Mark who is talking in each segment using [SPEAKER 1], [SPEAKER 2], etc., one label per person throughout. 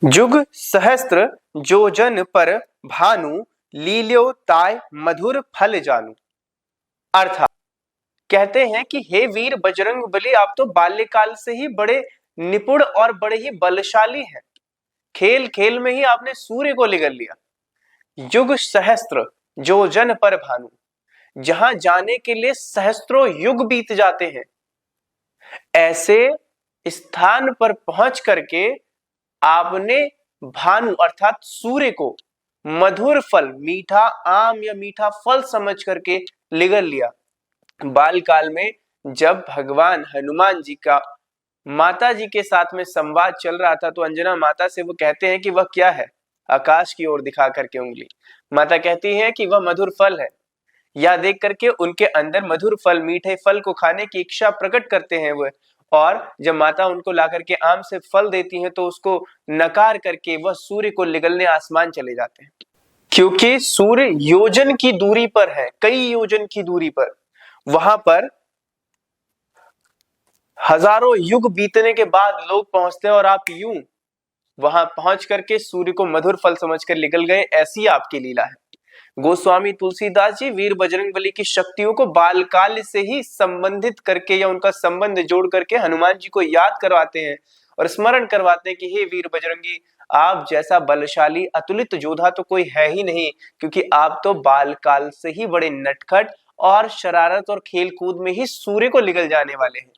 [SPEAKER 1] जुग सहस्त्र जोजन पर भानु, लील्यो ताय मधुर फल जानू। अर्थात कहते हैं कि हे वीर बजरंग बली, आप तो बाल्यकाल से ही बड़े निपुण और बड़े ही बलशाली हैं। खेल खेल में ही आपने सूर्य को निगल लिया। युग सहस्त्र जोजन पर भानु, जहां जाने के लिए सहस्त्रों युग बीत जाते हैं, ऐसे स्थान पर पहुंच करके आपने भानु अर्थात सूर्य को मधुर फल, मीठा आम या मीठा फल समझ करके निगल लिया। बाल काल में जब भगवान हनुमान जी का माता जी के साथ में संवाद चल रहा था, तो अंजना माता से वो कहते हैं कि वह क्या है, आकाश की ओर दिखा करके उंगली। माता कहती है कि वह मधुर फल है। यह देख करके उनके अंदर मधुर फल, मीठे फल को खाने की इच्छा प्रकट करते हैं वह। और जब माता उनको ला करके आम से फल देती हैं, तो उसको नकार करके वह सूर्य को निगलने आसमान चले जाते हैं। क्योंकि सूर्य योजन की दूरी पर है, कई योजन की दूरी पर, वहां पर हजारों युग बीतने के बाद लोग पहुंचते हैं और आप यूं वहां पहुंच करके सूर्य को मधुर फल समझकर निगल गए। ऐसी आपकी लीला है। गोस्वामी तुलसीदास जी वीर बजरंगबली की शक्तियों को बालकाल से ही संबंधित करके या उनका संबंध जोड़ करके हनुमान जी को याद करवाते हैं और स्मरण करवाते हैं कि हे वीर बजरंगी, आप जैसा बलशाली अतुलित योद्धा तो कोई है ही नहीं, क्योंकि आप तो बालकाल से ही बड़े नटखट और शरारत और खेल कूद में ही सूर्य को निगल जाने वाले हैं।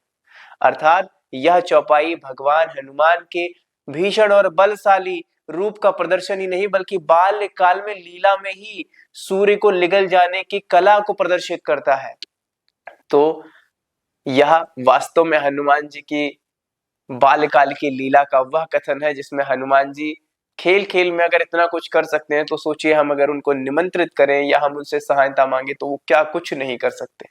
[SPEAKER 1] अर्थात यह चौपाई भगवान हनुमान के भीषण और बलशाली रूप का प्रदर्शन ही नहीं, बल्कि बाल्यकाल में लीला में ही सूर्य को निगल जाने की कला को प्रदर्शित करता है। तो यह वास्तव में हनुमान जी की बाल्यकाल की लीला का वह कथन है, जिसमें हनुमान जी खेल खेल में अगर इतना कुछ कर सकते हैं, तो सोचिए हम अगर उनको निमंत्रित करें या हम उनसे सहायता मांगे तो वो क्या कुछ नहीं कर सकते।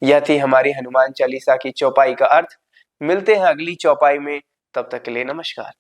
[SPEAKER 1] यह थी हमारी हनुमान चालीसा की चौपाई का अर्थ। मिलते हैं अगली चौपाई में, तब तक के लिए नमस्कार।